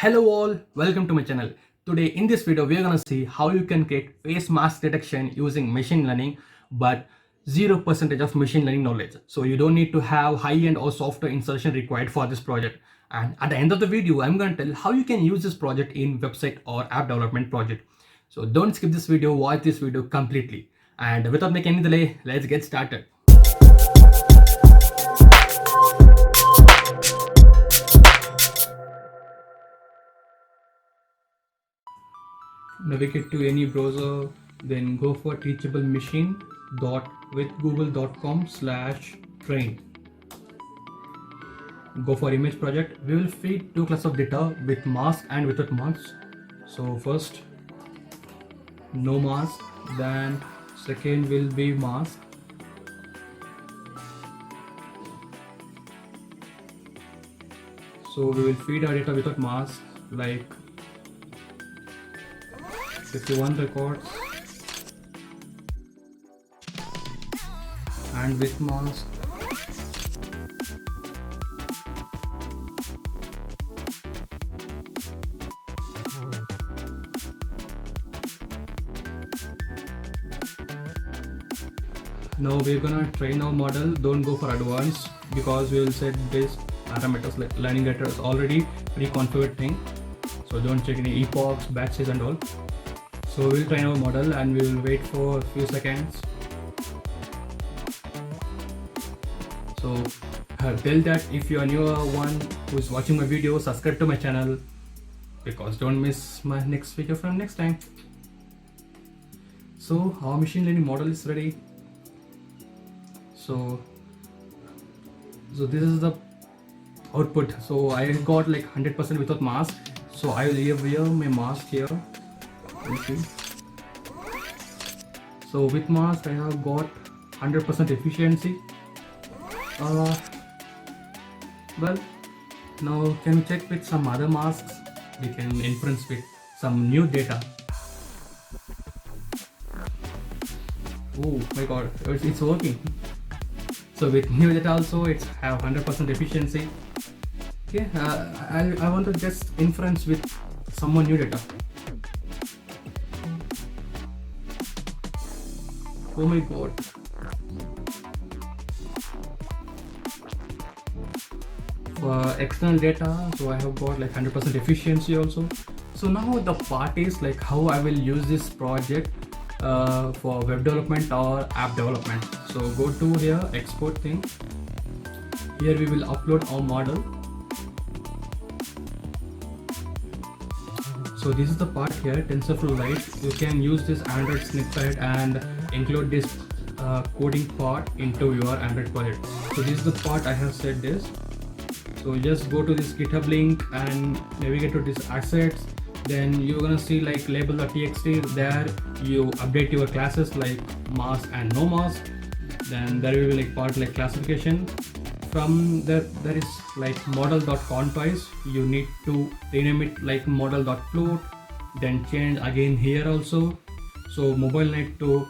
Hello all, welcome to my channel. Today in this video we are gonna see how you can create face mask detection using machine learning but 0% of machine learning knowledge. So you don't need to have high-end or software insertion required for this project. And at the end of the video I'm gonna tell how you can use this project in website or app development project. So don't skip this video, watch this video completely. And without making any delay, let's get started. Navigate to any browser, then go for teachable machine with google.com/train. Go for image project. We will feed two classes of data with mask and without mask. So first no mask, then second will be mask. So we will feed our data without mask like 51 records, and with mask now we're gonna train our model. Don't go for advanced because we will set this parameters like learning data is already pre-configured thing, so don't check any epochs, batches and all. So we'll train our model and we will wait for a few seconds. So tell that if you are new one who is watching my video, subscribe to my channel because don't miss my next video from next time. So our machine learning model is ready. So this is the output. So I got like 100% without mask. So I will wear my mask here. Okay. So with mask I have got 100% efficiency. Well, now can we check with some other masks? We can inference with some new data. Oh my god, it's working. So with new data also it's have 100% efficiency. Okay, I want to just inference with some more new data. Oh my god. For external data, so I have got like 100% efficiency also. So now the part is like how I will use this project for web development or app development. So go to here, export thing. Here we will upload our model. So this is the part here, TensorFlow Lite. You can use this Android snippet and include this coding part into your Android project. So this is the part I have set this. So just go to this GitHub link and navigate to this assets. Then you're gonna see like label.txt. There you update your classes like mask and no mask. Then there will be like part like classification. From there is like model.contours. You need to rename it like model.float. Then change again here also. So mobile net to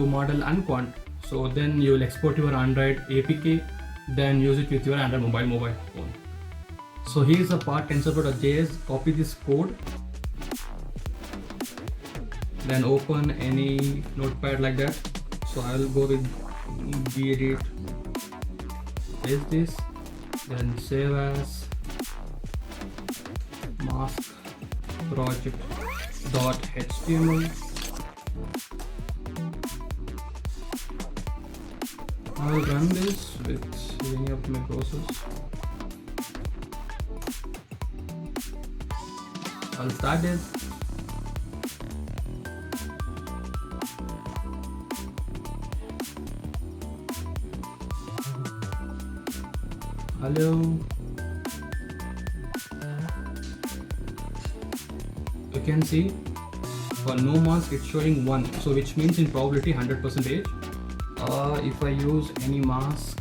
model and quant. So then you will export your Android APK, then use it with your Android mobile phone. So here is the part TensorFlow.js. Copy this code, then open any notepad like that. So I will go with gedit, paste this, then save as mask project.html. I will run this with any of my process. I'll start this. Hello. You can see for no mask it's showing 1, so which means in probability 100%. If I use any mask,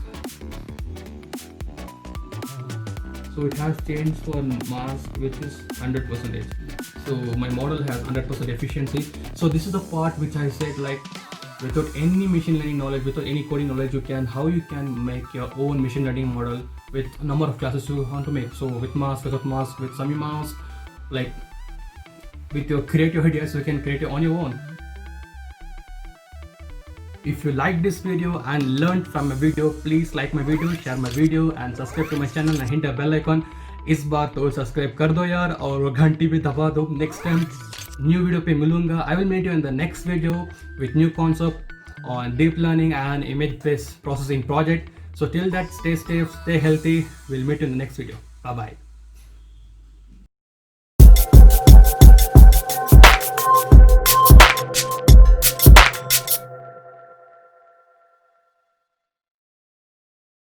so it has changed for mask which is 100%. So my model has 100% efficiency. So this is the part which I said like without any machine learning knowledge, without any coding knowledge, how you can make your own machine learning model with number of classes you want to make. So with mask, without mask, with semi mask, like with your creative ideas, you can create it on your own. If you like this video and learned from my video, please like my video, share my video and subscribe to my channel and hit the bell icon. इस बार तो subscribe कर दो यार और वो घंटी भी दबा दो. नेक्स्ट टाइम न्यू वीडियो पे मिलूंगा. I will meet you in the next video with new concept on deep learning and image-based processing project. So till that, stay safe, stay healthy. We'll meet you in the next video. Bye bye.